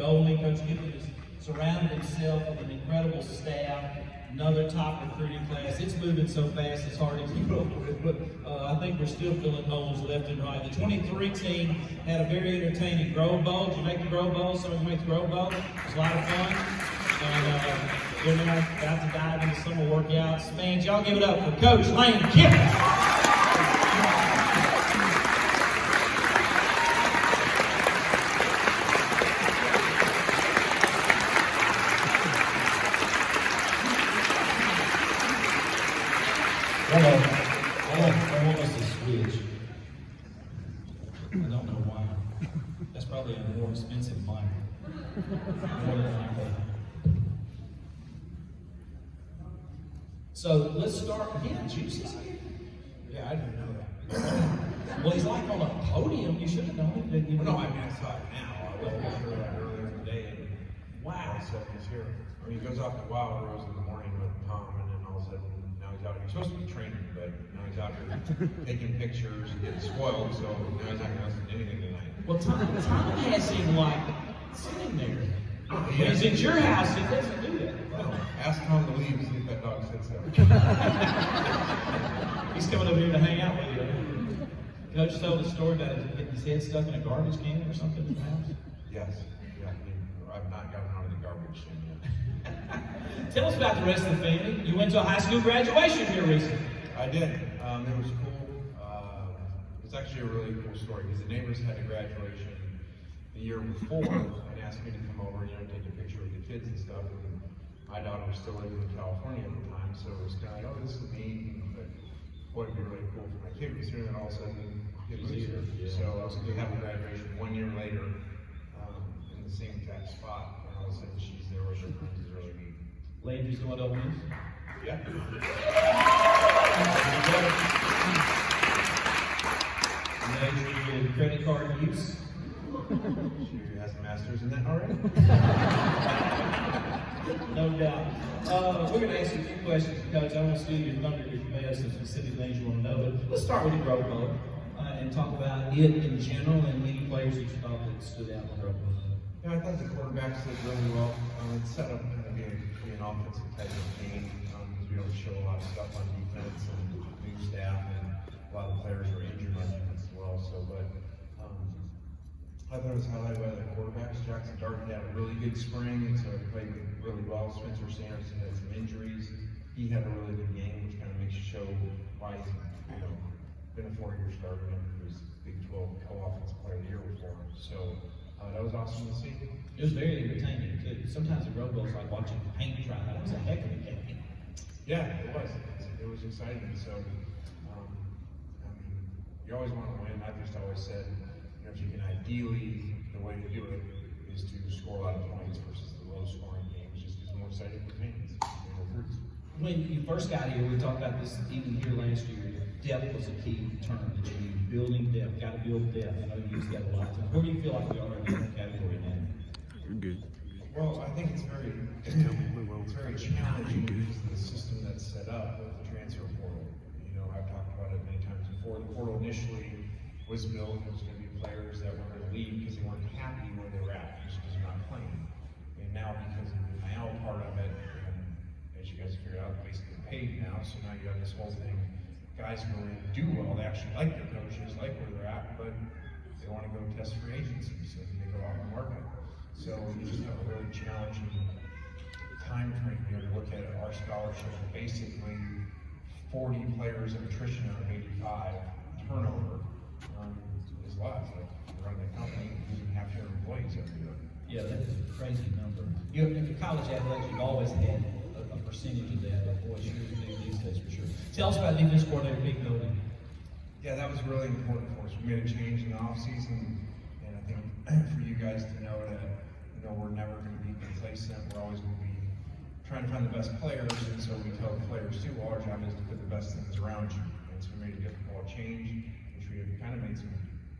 goalie. Coach Kiffin has surrounded himself with an incredible staff. Another top recruiting class. It's moving so fast, it's hard to keep up with, but I think we're still filling holes left and right. The 23 team had a very entertaining Grove Bowl. Did you make the Grove Bowl? Some of you made the Grove Bowl. It was a lot of fun. And they're now about to dive into summer workouts. Man, y'all give it up for Coach Lane Kiffin. I want us to switch. I don't know why. That's probably a more expensive mic. So let's start. Yeah, Jesus. Yeah, I didn't know that. Well, he's like on a podium. You should have known it, didn't you? No, I mean, I saw it now. I wasn't sure that earlier today. And wow. So he's here. I mean, he goes off to Wild Rose in the morning with Tom, and then all of a sudden, now he's out here. He's supposed to be training, but now he's out here taking pictures and getting spoiled, so now he's not going to listen to anything tonight. Well, Tom has him like sitting there. When he's at your house, he doesn't do that. Well, ask Tom to leave and see if that dog sits there. He's coming over here to hang out with you. Coach told a story about getting his head stuck in a garbage can or something in the house. Yes. Yeah, I've not gotten out of the garbage can yet. Tell us about the rest of the family. You went to a high school graduation here recently. I did. It was cool. It's actually a really cool story because the neighbors had a graduation the year before and asked me to come over, take a picture with the kids and stuff. And my daughter was still living in California at the time, so it was kind of like, this is neat. But boy, it'd be really cool for my kid considering that all of a sudden the kid was here. Yeah. So I was going to have a graduation 1 year later in the same exact spot, and all of a sudden she's there with her friends. Is really neat. Landry's doing Olemiss? Yeah. Major in credit card use. She has a master's in that already. No doubt. We're going to ask you a few questions, Coach. I want to steal your thunder if you may have some specific things you want to know. But let's start with the Grove Bowl and talk about it in general and any players that you thought that stood out in the Grove Bowl. Yeah, I thought the quarterbacks did really well. It's set up kind of be an offensive type of game because we don't show a lot of stuff on defense and new staff, and a lot of the players are injured on defense as well. So, but I thought it was highlighted by the quarterbacks. Jackson Darden had a really good spring, so he played really well. Spencer Sanderson had some injuries. He had a really good game, which kind of makes you show why he's been a 4-year starter and he was Big 12 co-offensive player of the year before. So that was awesome to see. It was very entertaining too. Sometimes the Grove Bowl is like watching paint dry. It was a heck of a game. Yeah, it was. It was exciting. So you always want to win. I've just always said, if you can ideally, the way to do it is to score a lot of points versus the low-scoring games, just because more exciting for fans and recruits. When you first got here, we talked about this even here last year. Depth was a key term that you used. Building depth, got to build depth. I know you use that a lot. Where do you feel like we are in that category now? You're good. Well, I think it's very challenging because of the system that's set up with the transfer portal. I've talked about it many times before. The portal initially was built, it was going to be players that were going to leave because they weren't happy where they were at, just because they're not playing. And now, because of the NIL part of it, and as you guys figured out, basically paid now, so now you have this whole thing. Guys go in and do well, they actually like their coaches, like where they're at, but they want to go test free agency, so they go out and market. So you just have a really challenging time frame here to look at our scholarship. Basically, 40 players of attrition out of 85 turnover is lots. Like you run the company, losing half your employees every year. Yeah, that is a crazy number. In college athletics, you've always had a percentage of that, but boy, sure is big these days for sure. Tell us about defense coordinator, big building. Yeah, that was really important for us. We made a change in the offseason, and I think for you guys to know that we're never going to be complacent. We're always going to be trying to find the best players, and so we tell the players too, well, our job is to put the best things around you. And so we made a difficult change, which we have kind of made some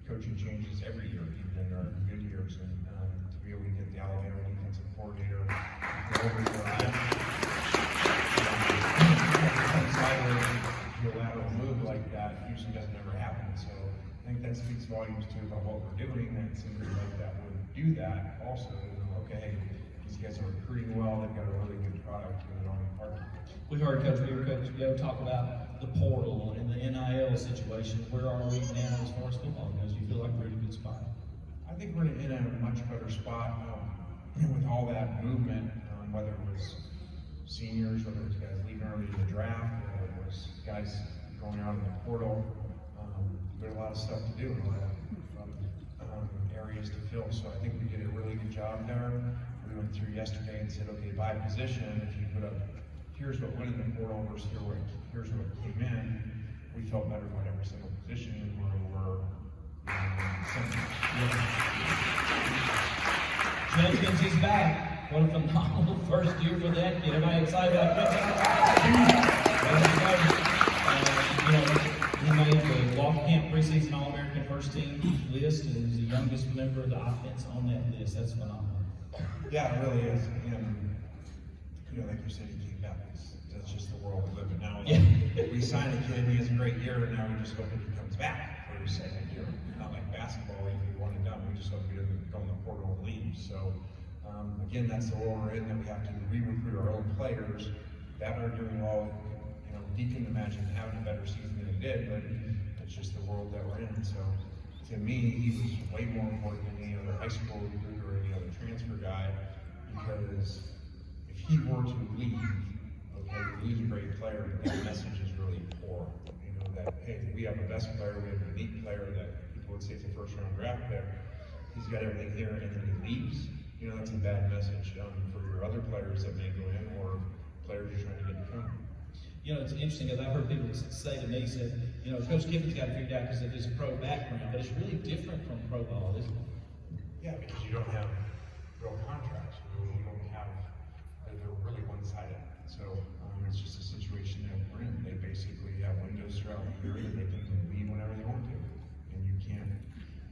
coaching changes every year, even in our good years, and to be able to get the Alabama defensive coordinator a lateral move like that usually doesn't ever happen. So I think that speaks volumes too about what we're doing, that somebody like that would do that also. okay, these guys are recruiting well, they've got a really good product, and they're on the market. We heard Coach Go talk about the portal and the NIL situation. Where are we now as far as football goes? You feel like we're in a good spot? I think we're in a much better spot with all that movement, whether it was seniors, whether it was guys leaving early to the draft, whether it was guys going out in the portal. There's a lot of stuff to do, a lot of areas to fill. So I think we did a really good job there. We went through yesterday and said, okay, by position, if you put up, here's what went in the portal versus here's what came in, we felt better about every single position and where we were. Jenkins is back. What a phenomenal first year for that kid. Everybody excited about that? He made the Walk Camp preseason All-American first team list and he's the youngest member of the offense on that list. That's phenomenal. Yeah, it really is. And, like you said, he came back. That's just the world we live in now. We sign a kid, he has a great year, and now we just hope that he comes back for his second year. Not like basketball, you one and done. We just hope he doesn't go in the portal and leave. So, again, that's the world we're in, that we have to re-recruit our own players that are doing well. He can imagine having a better season than he did, but it's just the world that we're in. So, to me, he was way more important than any other high school recruit or any other transfer guy, because if he were to leave, okay, we lose a great player, but that message is really poor. That, hey, we have the best player, we have a unique player that people would say it's a first-round draft pick. He's got everything here, and then he leaves. That's a bad message for your other players that may go in, or players you're trying to get in front of. It's interesting because I've heard people say to me, Coach Kiffin's got it figured out because of his pro background, but it's really different from pro ball, isn't it? Yeah, because you don't have real contracts. You don't have, they're really one-sided. So it's just a situation that we're in. They basically have windows throughout the year that they can leave whenever they want to. And you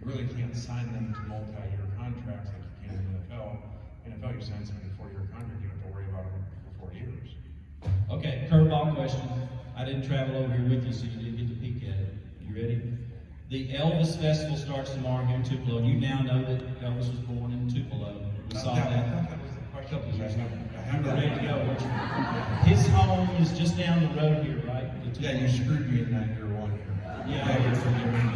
really can't sign them to multi-year contracts like you can in the NFL. NFL, you sign somebody to a 4-year contract, you don't have to worry about them for 4 years. Okay, curveball question. I didn't travel over here with you, so you didn't get to peek at it. You ready? The Elvis Festival starts tomorrow here in Tupelo. You now know that Elvis was born in Tupelo. We saw that. I thought that was the question. I have it ready to go. His home is just down the road here, right? Yeah, you screwed me in that year one here. Yeah, you're forgiving me.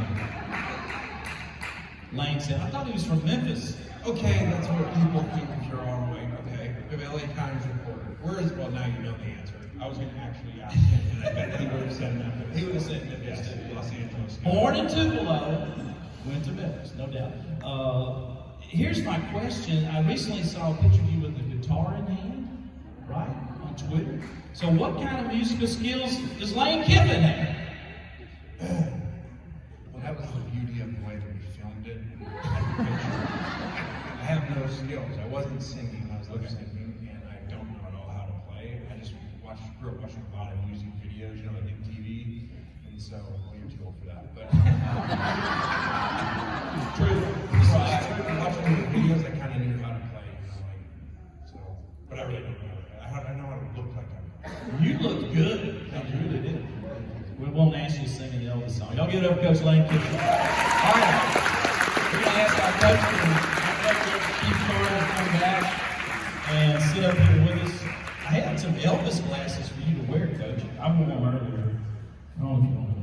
Lane said, I thought he was from Memphis. Okay, that's what people think if you're all the way. Okay, the LA Times reporter. Well, now you know the answer. I was going to actually ask him, and I bet he would have said Memphis. He would have said Memphis, Los Angeles. Born in Tupelo, went to Memphis, no doubt. Here's my question. I recently saw a picture of you with a guitar in hand, right, on Twitter. So what kind of musical skills does Lane Kiffin have? Well, that was the beauty of the way that we filmed it. I have no skills. I wasn't singing. I was lip syncing, and I don't know at all how to play. I just grew up watching a lot of music videos, like MTV, and so you're too old for that. But true. Watching the videos, I kind of knew how to play. But I really don't know. I know how to look like I'm. You looked good. You really did. We won't ask you to sing an Elvis song. Y'all give it up for Coach Lane Kiffin. All right. We're going to ask our coach to keep Florida to come back and sit up here with us. I had some Elvis glasses for you to wear, Coach. I wore them earlier. I don't know if you want to